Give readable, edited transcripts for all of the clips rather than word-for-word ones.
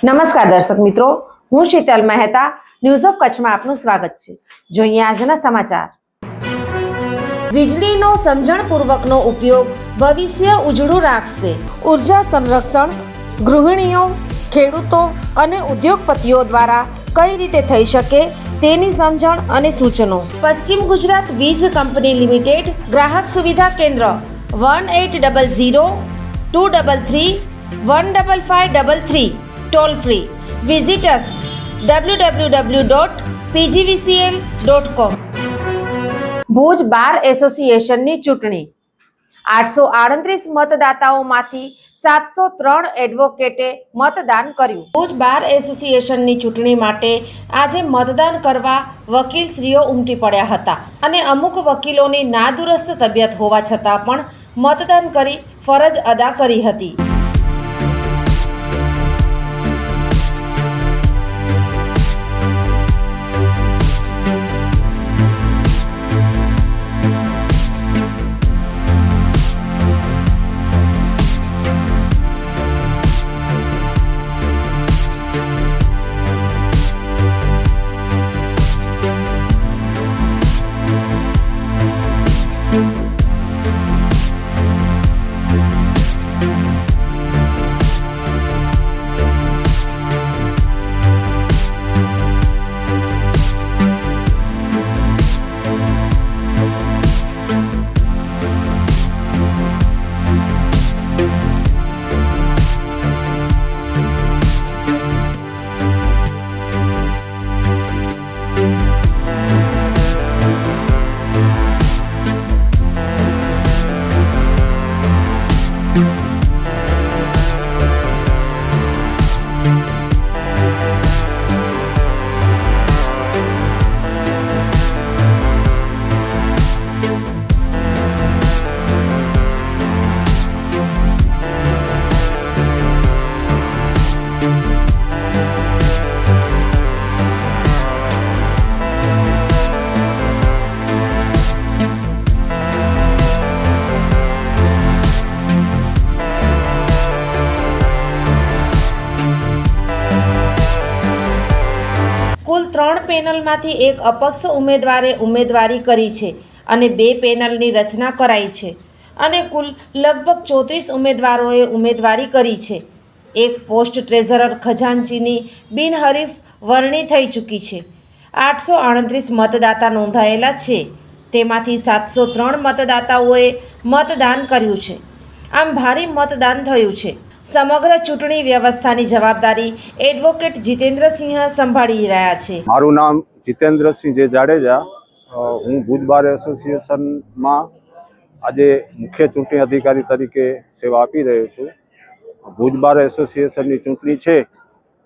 નમસ્કાર દર્શક મિત્રો, હું શીતલ મહેતા ન્યૂઝ ઓફ કચ્છમાં આપનું સ્વાગત છે। જોઈએ આજના સમાચાર। વીજળીનો સમજણપૂર્વકનો ઉપયોગ ભવિષ્ય ઉજળું રાખશે। ઉર્જા સંરક્ષણ ગૃહિણીઓ, ખેડૂતો અને ઉદ્યોગપતિઓ દ્વારા કઈ રીતે થઈ શકે તેની સમજણ અને સૂચનો। પશ્ચિમ ગુજરાત વીજ કંપની લિમિટેડ ગ્રાહક સુવિધા કેન્દ્ર 1800 233 15533 toll free. Visit us www.pgvcl.com। Bhuj bar એસોસિએશનની ચૂંટણી 838 મતદાતાઓમાંથી 703 એડવોકેટે મતદાન કર્યું। ભુજ બાર એસોસિએશનની ચૂંટણી માટે આજે મતદાન કરવા વકીલશ્રીઓ ઉમટી પડ્યા હતા અને અમુક વકીલોની નાદુરસ્ત તબિયત હોવા છતાં પણ મતદાન કરી ફરજ અદા કરી હતી। કુલ 3 પેનલમાંથી એક અપક્ષ ઉમેદવારે ઉમેદવારી કરી છે અને 2 પેનલની રચના કરાઈ છે અને કુલ લગભગ 34 ઉમેદવારોએ ઉમેદવારી કરી છે। એક પોસ્ટ ટ્રેઝરર ખજાનચીની બિનહરીફ વરણી થઈ ચૂકી છે। 838 મતદાતા નોંધાયેલા છે, તેમાંથી 703 મતદાતાઓએ મતદાન કર્યું છે। આમ ભારે મતદાન થયું છે। સમગ્ર ચૂંટણી વ્યવસ્થાની જવાબદારી એડવોકેટ જીતેન્દ્રસિંહ સંભાળી રહ્યા છે। મારું નામ જીતેન્દ્રસિંહ જે જાડેજા, હું ભુજ બાર એસોસિએશનમાં આજે મુખ્ય ચૂંટણી અધિકારી તરીકે સેવા આપી રહ્યો છું। ભુજ બાર એસોસિએશનની ચૂંટણી છે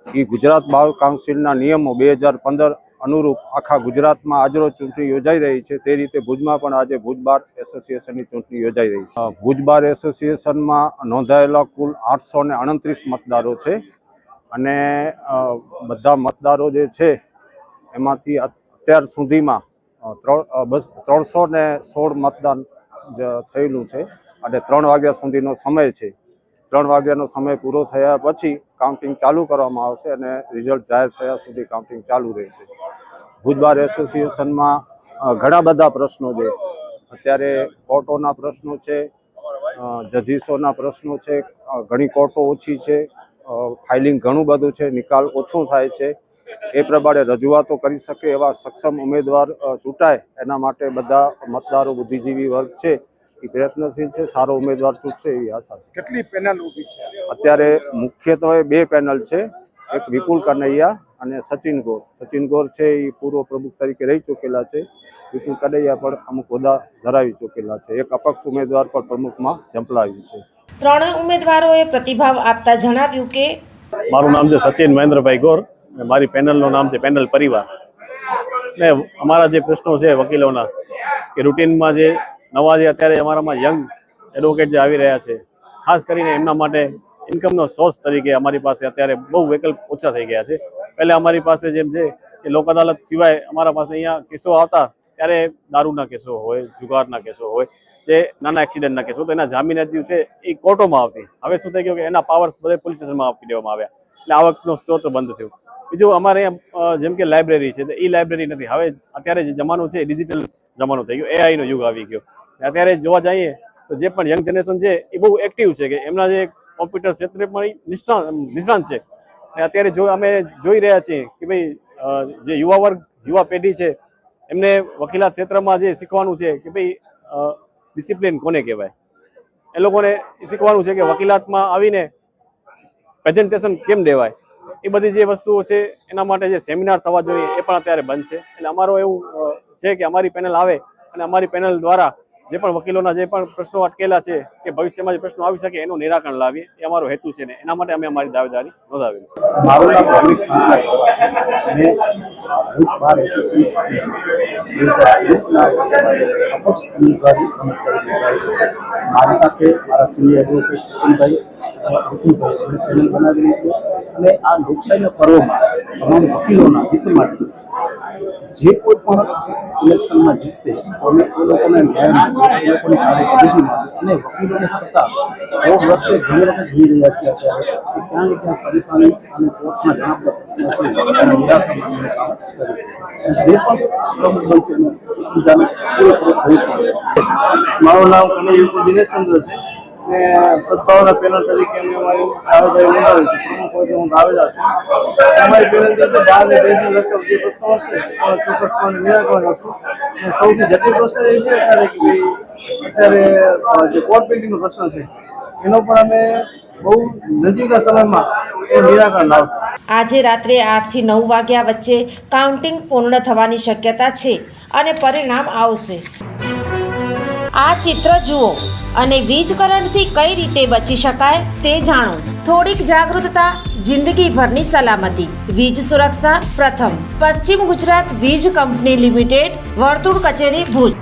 એ ગુજરાત બાર કાઉન્સિલના નિયમો 2015 અનુરૂપ આખા ગુજરાતમાં આજરોજ ચૂંટણી યોજાઈ રહી છે। તે રીતે ભુજમાં પણ આજે ભુજ બાર એસોસિએશનની ચૂંટણી યોજાઈ રહી છે। ભુજ બાર એસોસિએશનમાં નોંધાયેલા કુલ 829 મતદારો છે અને બધા મતદારો જે છે એમાંથી અત્યાર સુધીમાં 316 મતદાન થયેલું છે અને 3 વાગ્યા સુધીનો સમય છે। 3 વાગ્યાનો સમય પૂરો થયા પછી કાઉન્ટિંગ ચાલુ કરવામાં આવશે અને રિઝલ્ટ જાહેર થયા સુધી કાઉન્ટિંગ ચાલુ રહેશે। ભુજ બાર એસોસિએશનમાં ઘણા બધા પ્રશ્નો છે। અત્યારે કોર્ટોના પ્રશ્નો છે, જજીસોના પ્રશ્નો છે, ઘણી કોર્ટો ઓછી છે, ફાઇલિંગ ઘણું બધું છે, નિકાલ ઓછું થાય છે। એ પ્રમાણે રજૂઆતો કરી શકે એવા સક્ષમ ઉમેદવાર ચૂંટાય એના માટે બધા મતદારો, બુદ્ધિજીવી વર્ગ છે એ પ્રયત્નશીલ છે। સારો ઉમેદવાર ચૂંટશે એવી આશા છે। કેટલી પેનલ ઊભી છે અત્યારે મુખ્યત્વે 2 પેનલ છે, એક વિપુલ કનૈયા અને સચિન ગોર। સચિન ગોર છે એ પૂર્વ પ્રમુખ તરીકે રહી ચૂકેલા છે, વિપુલ કનૈયા પણ અમુક હોદ્દા ધરાવી ચૂકેલા છે। એક અપક્ષ ઉમેદવાર પણ પ્રમુખમાં ઝંપલાવ્યું છે। 3 ઉમેદવારોએ પ્રતિભાવ આપતા જણાવ્યું કે મારું નામ છે સચિન મહેન્દ્રભાઈ ગોર, મારી પેનલનું નામ છે પેનલ પરિવાર। ને અમારા જે પ્રશ્નો છે વકીલોના કે રૂટીનમાં જે નવા જે અત્યારે અમારામાં યંગ એડવોકેટ જે આવી રહ્યા છે, ખાસ કરીને એમના માટે ઇન્કમનો સોર્સ તરીકે અમારી પાસે અત્યારે બહુ વિકલ્પ ઓછા થઈ ગયા છે। પહેલા અમારી પાસે જેમ છે કે લોક અદાલત સિવાય અમારા પાસે અહીંયા કેસો આવતા ત્યારે દારૂના કેસો હોય, જુગારના કેસો હોય, જે નાના એક્સિડન્ટના કેસો, તો એના જામીન અરજી છે એ કોર્ટોમાં આવતી। હવે શું થઈ ગયું કે એના પાવર્સ બધે પોલીસ સ્ટેશનમાં આપી દેવામાં આવ્યા। એટલે આવકનો સ્ત્રોત બંધ થયો. બીજું અમારે અહીંયા જેમ કે લાઇબ્રેરી છે, એ લાઇબ્રેરી નથી. હવે અત્યારે જે જમાનો છે ડિજિટલ જમાનો થઈ ગયો, એઆઈનો યુગ આવી ગયો. અત્યારે જોવા જઈએ તો જે પણ યંગ જનરેશન છે એ બહુ એક્ટિવ છે, કે એમના જે કોમ્પ્યુટર ક્ષેત્રે પણ નિષ્ણાંત છે. અત્યારે જો અમે જોઈ રહ્યા છીએ કે ભાઈ જે યુવા પેઢી છે એમને વકીલાત ક્ષેત્રમાં જે શીખવાનું છે કે ભાઈ ડિસિપ્લિન કોને કહેવાય, એ લોકોને શીખવાનું છે કે વકીલાતમાં આવીને પ્રેઝન્ટેશન કેમ દેવાય, એ બધી જે વસ્તુઓ છે એના માટે જે સેમિનાર થવા જોઈએ એ પણ અત્યારે બંધ છે. એટલે અમારો એવું છે કે અમારી પેનલ આવે અને અમારી પેનલ દ્વારા જે પણ વકીલોના જે પણ પ્રશ્નો અટકેલા છે કે ભવિષ્યમાં જે પ્રશ્નો આવી શકે એનું નિરાકરણ લાવીએ, એ અમારો હેતુ છે ને એના માટે અમે અમારી દાવેદારી નોંધાવેલી છે. મારું નામ રવિક સંતરાય છે. ભુજ બાર એસોસિએશન 2020ના અપક્ષ ઉમેદવારી રમત કરી રહ્યા છે. મારી સાથે મારા સિનિયર એડવોકેટ સચિનભાઈ વિપુલભાઈ અમે પેનલ બનાવેલી છે અને આ લોકશાહીના પર્વમાં તમામ વકીલોના હિત માટે જે કોઈ પણ ઇલેક્શનમાં જીતશે અમે એ લોકોને ન્યાય માટે, એ લોકોની કાર્યકર્દી માટે અને વકીલોને કરતા બહુ રસ્તે ઘણી વખત જોઈ રહ્યા છીએ અત્યારે કે ક્યાં ને ક્યાં પરેશાની અને કોર્ટના ઘણા બધા પ્રશ્નો છે એનું નિરાકરણ માટે કામ કરીશું. જે પણ પ્રમુખ બનશે એનું એકબીજાને પૂરેપૂરો સહયોગ મળે. મારું નામ કનૈયા દિનેશચંદ્ર છે ને સદભાવના પેનલ તરીકે અમે અમારી દાવેદારી નોંધાવી છે. પ્રમુખ પદે હું દાવેદાર છું. અમારી પેનલ જે છે 12 ને 2 લગતા જે પ્રશ્નો હશે એનું ચોક્કસપણે નિરાકરણ કરશું. અને સૌથી જટિલ પ્રશ્ન એ છે અત્યારે જે કોર્ટ પેઇન્ટિંગનો પ્રશ્ન છે એનો પણ અમે બહુ નજીકના સમયમાં એ નિરાકરણ લાવશું. આજે રાત્રે 8 થી 9 વાગ્યા વચ્ચે કાઉન્ટિંગ પૂર્ણ થવાની શક્યતા છે અને પરિણામ આવશે. આ ચિત્ર જુઓ અને વીજ કરંટથી કઈ રીતે બચી શકાય તે જાણો. થોડીક જાગૃતતા, જિંદગીભરની સલામતી. વીજ સુરક્ષા પ્રથમ. પશ્ચિમ ગુજરાત વીજ કંપની લિમિટેડ, વર્તુળ કચેરી, ભુજ.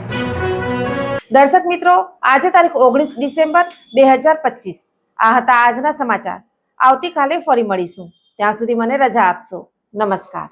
દર્શક મિત્રો, આજે તારીખ 19 ડિસેમ્બર 2025. આ હતા આજના સમાચાર. આવતીકાલે ફરી મળીશું. ત્યાં સુધી મને રજા આપશો. નમસ્કાર.